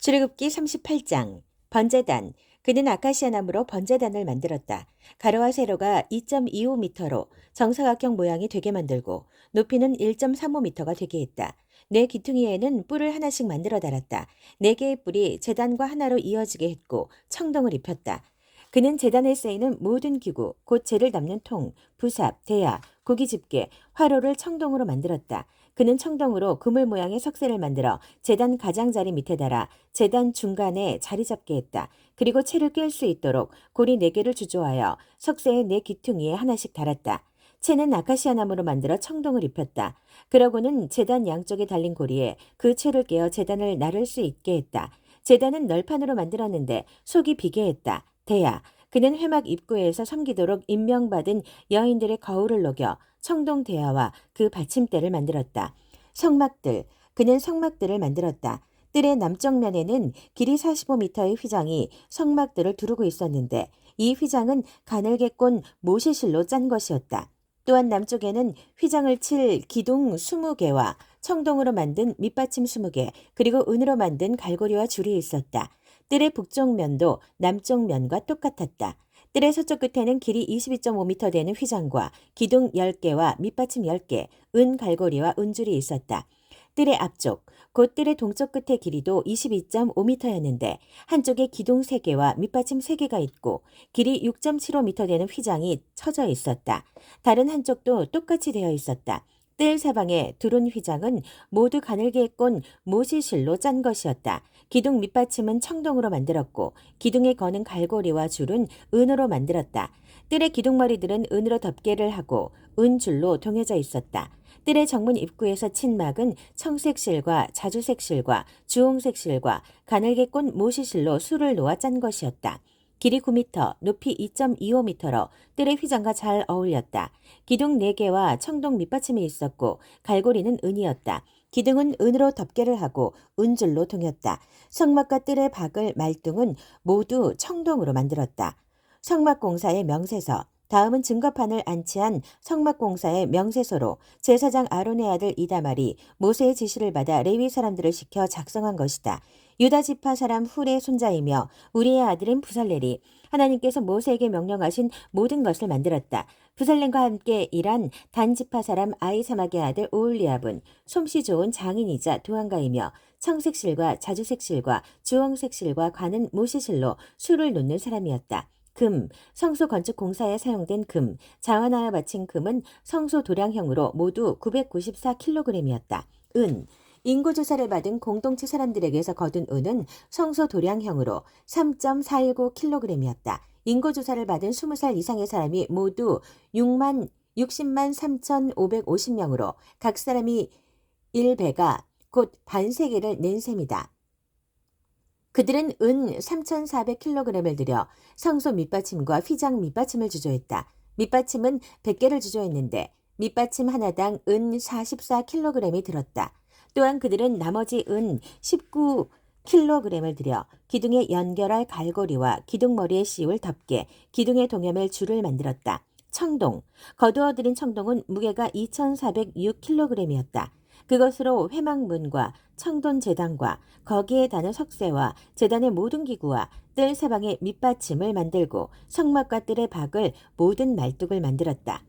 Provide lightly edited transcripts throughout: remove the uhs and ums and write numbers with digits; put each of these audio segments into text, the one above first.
출애굽기 38장 번제단. 그는 아카시아 나무로 번제단을 만들었다. 가로와 세로가 2.25m로 정사각형 모양이 되게 만들고 높이는 1.35m가 되게 했다. 네 기퉁이에는 뿔을 하나씩 만들어 달았다. 네 개의 뿔이 제단과 하나로 이어지게 했고 청동을 입혔다. 그는 제단에 쓰이는 모든 기구, 곧 재를 담는 통, 부삽, 대야, 고기 집게, 화로를 청동으로 만들었다. 그는 청동으로 그물 모양의 석쇠를 만들어 제단 가장자리 밑에 달아 제단 중간에 자리 잡게 했다. 그리고 채를 꿰을 수 있도록 고리 4개를 주조하여 석쇠의 4기퉁이에 하나씩 달았다. 채는 아카시아 나무로 만들어 청동을 입혔다. 그러고는 제단 양쪽에 달린 고리에 그 채를 꿰어 제단을 나를 수 있게 했다. 제단은 널판으로 만들었는데 속이 비게 했다. 대야. 그는 회막 입구에서 섬기도록 임명받은 여인들의 거울을 녹여 청동 대야와 그 받침대를 만들었다. 성막들. 그는 성막들을 만들었다. 뜰의 남쪽 면에는 길이 45m의 휘장이 성막들을 두르고 있었는데 이 휘장은 가늘게 꼰 모시실로 짠 것이었다. 또한 남쪽에는 휘장을 칠 기둥 20개와 청동으로 만든 밑받침 20개 그리고 은으로 만든 갈고리와 줄이 있었다. 뜰의 북쪽 면도 남쪽 면과 똑같았다. 뜰의 서쪽 끝에는 길이 22.5m 되는 휘장과 기둥 10개와 밑받침 10개, 은 갈고리와 은줄이 있었다. 뜰의 앞쪽, 곧 뜰의 동쪽 끝의 길이도 22.5m였는데 한쪽에 기둥 3개와 밑받침 3개가 있고 길이 6.75m 되는 휘장이 쳐져 있었다. 다른 한쪽도 똑같이 되어 있었다. 뜰 사방의 두른 휘장은 모두 가늘게 꼰 모시실로 짠 것이었다. 기둥 밑받침은 청동으로 만들었고 기둥에 거는 갈고리와 줄은 은으로 만들었다. 뜰의 기둥머리들은 은으로 덮개를 하고 은줄로 동여져 있었다. 뜰의 정문 입구에서 친 막은 청색 실과 자주색 실과 주홍색 실과 가늘게 꼰 모시실로 술을 놓아 짠 것이었다. 길이 9m, 높이 2.25m로 뜰의 휘장과 잘 어울렸다. 기둥 4개와 청동 밑받침이 있었고 갈고리는 은이었다. 기둥은 은으로 덮개를 하고 은줄로 동였다. 성막과 뜰의 박을 말등은 모두 청동으로 만들었다. 성막공사의 명세서. 다음은 증거판을 안치한 성막공사의 명세서로 제사장 아론의 아들 이다말이 모세의 지시를 받아 레위 사람들을 시켜 작성한 것이다. 유다 지파 사람 훌의 손자이며 우리의 아들인 부살렐이 하나님께서 모세에게 명령하신 모든 것을 만들었다. 부살렘과 함께 일한 단 지파 사람 아이사막의 아들 오올리압은 솜씨 좋은 장인이자 도안가이며 청색실과 자주색실과 주홍색실과 관은 모시실로 술을 놓는 사람이었다. 금, 성소 건축 공사에 사용된 금, 자원하여 바친 금은 성소 도량형으로 모두 994kg이었다. 은, 인구조사를 받은 공동체 사람들에게서 거둔 은은 성소 도량형으로 3.419kg이었다. 인구조사를 받은 20살 이상의 사람이 모두 60만 3,550명으로 각 사람이 1배가 곧 반세계를 낸 셈이다. 그들은 은 3,400kg을 들여 성소 밑받침과 휘장 밑받침을 주조했다. 밑받침은 100개를 주조했는데 밑받침 하나당 은 44kg이 들었다. 또한 그들은 나머지 은 19kg을 들여 기둥에 연결할 갈고리와 기둥머리에 씌울 덮개, 기둥에 동여맬 줄을 만들었다. 청동, 거두어들인 청동은 무게가 2,406kg이었다. 그것으로 회막문과 청돈 제단과 거기에 다는 석쇠와 제단의 모든 기구와 뜰 사방의 밑받침을 만들고 성막과 뜰의 박을 모든 말뚝을 만들었다.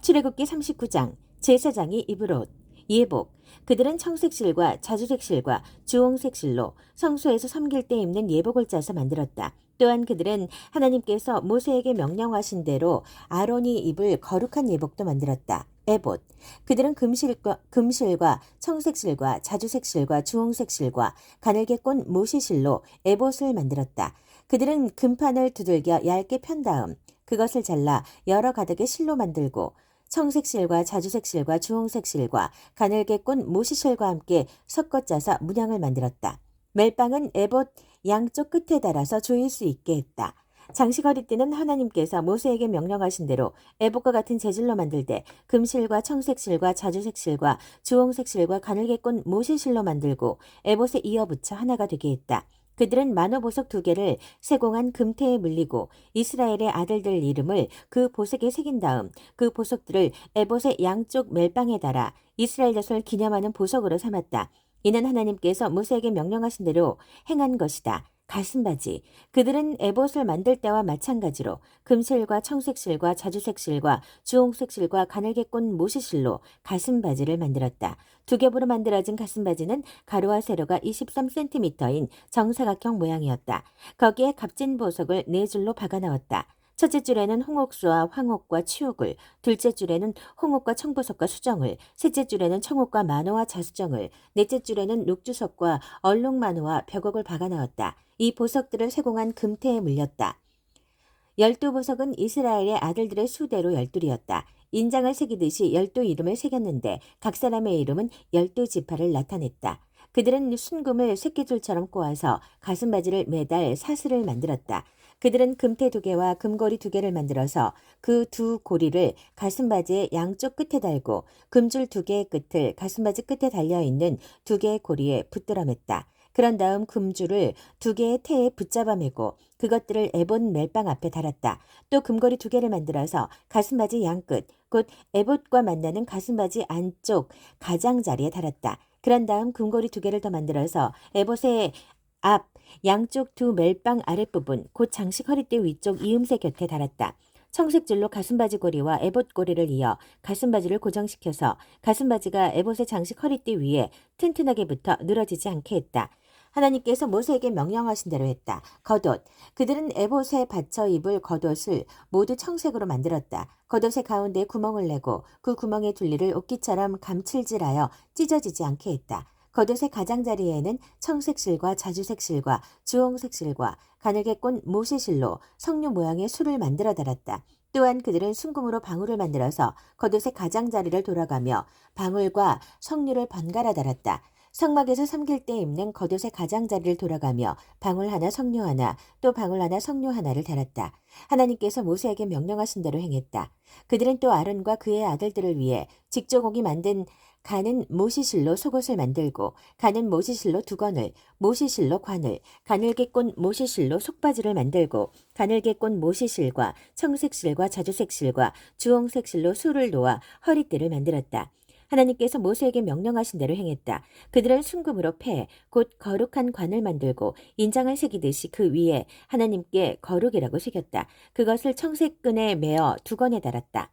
출애굽기 39장 제사장이 입을 옷 예복. 그들은 청색실과 자주색실과 주홍색실로 성소에서 섬길 때 입는 예복을 짜서 만들었다. 또한 그들은 하나님께서 모세에게 명령하신 대로 아론이 입을 거룩한 예복도 만들었다. 에봇. 그들은 금실과 청색실과 자주색실과 주홍색실과 가늘게 꼰 모시실로 에봇을 만들었다. 그들은 금판을 두들겨 얇게 편 다음 그것을 잘라 여러 가닥의 실로 만들고 청색실과 자주색실과 주홍색실과 가늘게 꼰 모시실과 함께 섞어 짜서 문양을 만들었다. 멜빵은 에봇 양쪽 끝에 달아서 조일 수 있게 했다. 장식 허리띠는 하나님께서 모세에게 명령하신 대로 에봇과 같은 재질로 만들되 금실과 청색실과 자주색실과 주홍색실과 가늘게 꼰 모시실로 만들고 에봇에 이어붙여 하나가 되게 했다. 그들은 만호 보석 2개를 세공한 금태에 물리고 이스라엘의 아들들 이름을 그 보석에 새긴 다음 그 보석들을 에봇의 양쪽 멜빵에 달아 이스라엘 자손을 기념하는 보석으로 삼았다. 이는 하나님께서 모세에게 명령하신 대로 행한 것이다. 가슴바지. 그들은 에봇을 만들 때와 마찬가지로 금실과 청색실과 자주색실과 주홍색실과 가늘게 꼰 모시실로 가슴바지를 만들었다. 두 겹으로 만들어진 가슴바지는 가로와 세로가 23cm인 정사각형 모양이었다. 거기에 값진 보석을 네 줄로 박아 넣었다. 첫째 줄에는 홍옥수와 황옥과 치옥을, 둘째 줄에는 홍옥과 청보석과 수정을, 셋째 줄에는 청옥과 만호와 자수정을, 넷째 줄에는 녹주석과 얼룩만호와 벽옥을 박아 넣었다. 이 보석들을 세공한 금태에 물렸다. 12보석은 이스라엘의 아들들의 수대로 12이었다. 인장을 새기듯이 12 이름을 새겼는데 각 사람의 이름은 12지파를 나타냈다. 그들은 순금을 새끼줄처럼 꼬아서 가슴바지를 매달 사슬을 만들었다. 그들은 금태 2개와 금고리 2개를 만들어서 그 두 고리를 가슴바지의 양쪽 끝에 달고 금줄 2개의 끝을 가슴바지 끝에 달려있는 2개의 고리에 붙들어 맸다. 그런 다음 금줄을 2개의 태에 붙잡아 매고 그것들을 에봇 멜빵 앞에 달았다. 또 금고리 2개를 만들어서 가슴바지 양끝, 곧 에봇과 만나는 가슴바지 안쪽 가장자리에 달았다. 그런 다음 금고리 2개를 더 만들어서 에봇의 앞 양쪽 두 멜빵 아랫부분, 곧 장식 허리띠 위쪽 이음새 곁에 달았다. 청색줄로 가슴바지 고리와 에봇 고리를 이어 가슴바지를 고정시켜서 가슴바지가 에봇의 장식 허리띠 위에 튼튼하게 붙어 늘어지지 않게 했다. 하나님께서 모세에게 명령하신 대로 했다. 겉옷. 그들은 에봇에 받쳐 입을 겉옷을 모두 청색으로 만들었다. 겉옷의 가운데에 구멍을 내고 그 구멍의 둘리를 옷깃처럼 감칠질하여 찢어지지 않게 했다. 겉옷의 가장자리에는 청색실과 자주색실과 주홍색실과 가늘게 꼰 모시실로 석류 모양의 술을 만들어 달았다. 또한 그들은 순금으로 방울을 만들어서 겉옷의 가장자리를 돌아가며 방울과 석류를 번갈아 달았다. 성막에서 섬길 때 입는 겉옷의 가장자리를 돌아가며 방울 하나 석류 하나 또 방울 하나 석류 하나를 달았다. 하나님께서 모세에게 명령하신 대로 행했다. 그들은 또 아론과 그의 아들들을 위해 직조공이 만든 가는 모시실로 속옷을 만들고 가는 모시실로 두건을, 모시실로 관을, 가늘게 꼰 모시실로 속바지를 만들고 가늘게 꼰 모시실과 청색실과 자주색실과 주홍색실로 술을 놓아 허리띠를 만들었다. 하나님께서 모세에게 명령하신 대로 행했다. 그들은 순금으로 곧 거룩한 관을 만들고 인장을 새기듯이 그 위에 하나님께 거룩이라고 새겼다. 그것을 청색끈에 매어 두건에 달았다.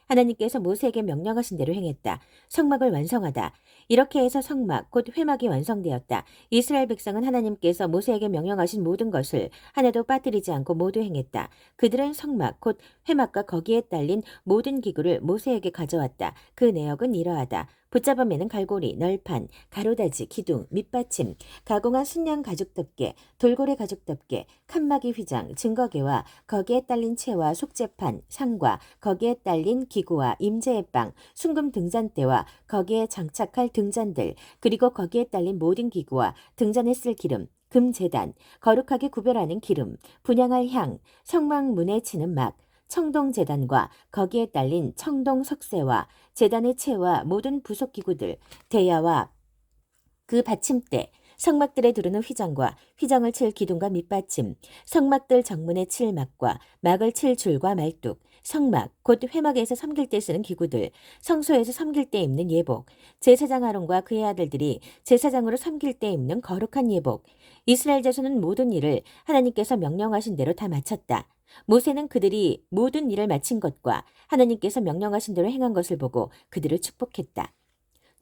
하나님께서 모세에게 명령하신 대로 행했다. 성막을 완성하다. 이렇게 해서 성막, 곧 회막이 완성되었다. 이스라엘 백성은 하나님께서 모세에게 명령하신 모든 것을 하나도 빠뜨리지 않고 모두 행했다. 그들은 성막, 곧 회막과 거기에 딸린 모든 기구를 모세에게 가져왔다. 그 내역은 이러하다. 붙잡아 매는 갈고리, 널판, 가로다지, 기둥, 밑받침, 가공한 순양 가죽덮개, 돌고래 가죽덮개, 칸막이 휘장, 증거개와 거기에 딸린 채와 속재판, 상과 거기에 딸린 기구와 임재의 빵, 순금 등잔대와 거기에 장착할 등잔들, 그리고 거기에 딸린 모든 기구와 등잔에 쓸 기름, 금제단, 거룩하게 구별하는 기름, 분향할 향, 성막문에 치는 막, 청동제단과 거기에 딸린 청동석쇠와 제단의 채와 모든 부속기구들, 대야와 그 받침대, 성막들에 두르는 휘장과 휘장을 칠 기둥과 밑받침, 성막들 정문에 칠 막과 막을 칠 줄과 말뚝, 성막, 곧 회막에서 섬길 때 쓰는 기구들, 성소에서 섬길 때 입는 예복, 제사장 아론과 그의 아들들이 제사장으로 섬길 때 입는 거룩한 예복, 이스라엘 자손은 모든 일을 하나님께서 명령하신 대로 다 마쳤다. 모세는 그들이 모든 일을 마친 것과 하나님께서 명령하신 대로 행한 것을 보고 그들을 축복했다.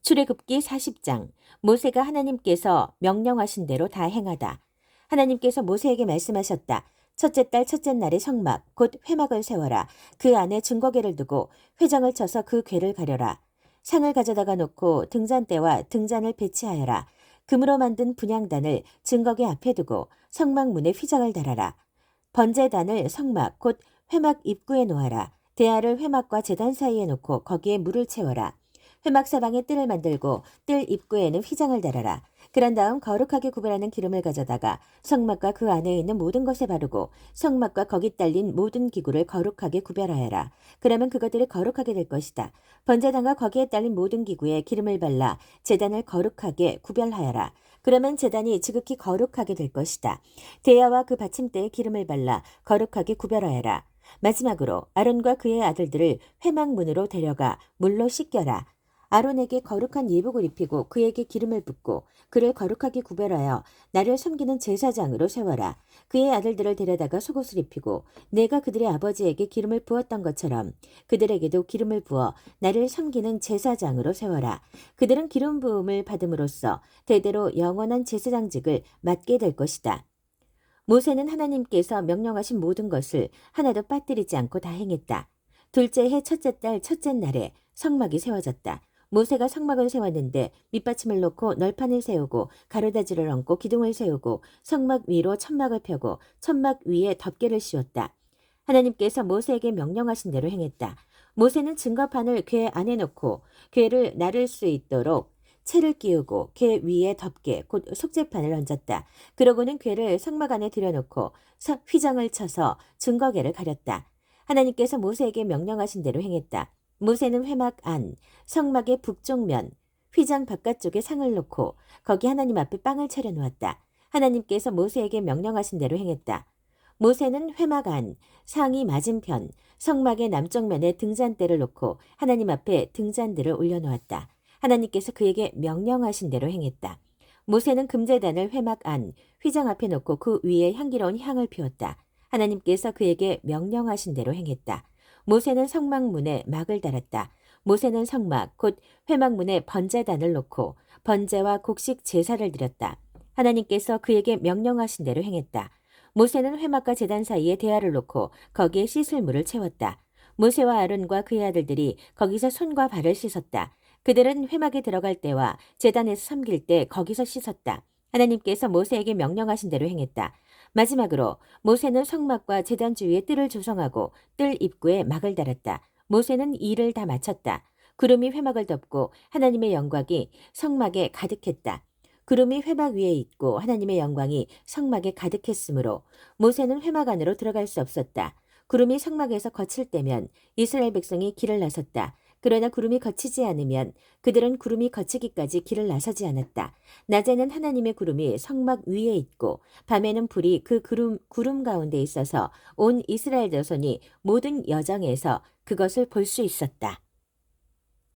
출애굽기 40장. 모세가 하나님께서 명령하신 대로 다 행하다. 하나님께서 모세에게 말씀하셨다. 첫째 달 첫째 날에 성막 곧 회막을 세워라. 그 안에 증거궤를 두고 회장을 쳐서 그 궤를 가려라. 상을 가져다가 놓고 등잔대와 등잔을 배치하여라. 금으로 만든 분향단을 증거궤 앞에 두고 성막 문에 휘장을 달아라. 번제단을 성막 곧 회막 입구에 놓아라. 대야를 회막과 제단 사이에 놓고 거기에 물을 채워라. 회막 사방에 뜰을 만들고 뜰 입구에는 휘장을 달아라. 그런 다음 거룩하게 구별하는 기름을 가져다가 성막과 그 안에 있는 모든 것에 바르고 성막과 거기 딸린 모든 기구를 거룩하게 구별하여라. 그러면 그것들이 거룩하게 될 것이다. 번제단과 거기에 딸린 모든 기구에 기름을 발라 제단을 거룩하게 구별하여라. 그러면 제단이 지극히 거룩하게 될 것이다. 대야와 그 받침대에 기름을 발라 거룩하게 구별하여라. 마지막으로 아론과 그의 아들들을 회막문으로 데려가 물로 씻겨라. 아론에게 거룩한 예복을 입히고 그에게 기름을 붓고 그를 거룩하게 구별하여 나를 섬기는 제사장으로 세워라. 그의 아들들을 데려다가 속옷을 입히고 내가 그들의 아버지에게 기름을 부었던 것처럼 그들에게도 기름을 부어 나를 섬기는 제사장으로 세워라. 그들은 기름 부음을 받음으로써 대대로 영원한 제사장직을 맡게 될 것이다. 모세는 하나님께서 명령하신 모든 것을 하나도 빠뜨리지 않고 다 행했다. 둘째 해 첫째 달 첫째 날에 성막이 세워졌다. 모세가 성막을 세웠는데 밑받침을 놓고 널판을 세우고 가로다지를 얹고 기둥을 세우고 성막 위로 천막을 펴고 천막 위에 덮개를 씌웠다. 하나님께서 모세에게 명령하신 대로 행했다. 모세는 증거판을 궤 안에 놓고 궤를 나를 수 있도록 채를 끼우고 궤 위에 덮개 곧 속죄판을 얹었다. 그러고는 궤를 성막 안에 들여놓고 휘장을 쳐서 증거궤를 가렸다. 하나님께서 모세에게 명령하신 대로 행했다. 모세는 회막 안, 성막의 북쪽면, 휘장 바깥쪽에 상을 놓고 거기 하나님 앞에 빵을 차려놓았다. 하나님께서 모세에게 명령하신 대로 행했다. 모세는 회막 안, 상이 맞은편, 성막의 남쪽 면에 등잔대를 놓고 하나님 앞에 등잔대를 올려놓았다. 하나님께서 그에게 명령하신 대로 행했다. 모세는 금제단을 회막 안, 휘장 앞에 놓고 그 위에 향기로운 향을 피웠다. 하나님께서 그에게 명령하신 대로 행했다. 모세는 성막문에 막을 달았다. 모세는 성막 곧 회막문에 번제단을 놓고 번제와 곡식 제사를 드렸다. 하나님께서 그에게 명령하신 대로 행했다. 모세는 회막과 제단 사이에 대야를 놓고 거기에 씻을 물을 채웠다. 모세와 아론과 그의 아들들이 거기서 손과 발을 씻었다. 그들은 회막에 들어갈 때와 제단에서 섬길 때 거기서 씻었다. 하나님께서 모세에게 명령하신 대로 행했다. 마지막으로 모세는 성막과 제단 주위에 뜰을 조성하고 뜰 입구에 막을 달았다. 모세는 일을 다 마쳤다. 구름이 회막을 덮고 하나님의 영광이 성막에 가득했다. 구름이 회막 위에 있고 하나님의 영광이 성막에 가득했으므로 모세는 회막 안으로 들어갈 수 없었다. 구름이 성막에서 거칠 때면 이스라엘 백성이 길을 나섰다. 그러나 구름이 거치지 않으면 그들은 구름이 거치기까지 길을 나서지 않았다. 낮에는 하나님의 구름이 성막 위에 있고 밤에는 불이 그 구름 가운데 있어서 온 이스라엘 자손이 모든 여정에서 그것을 볼 수 있었다.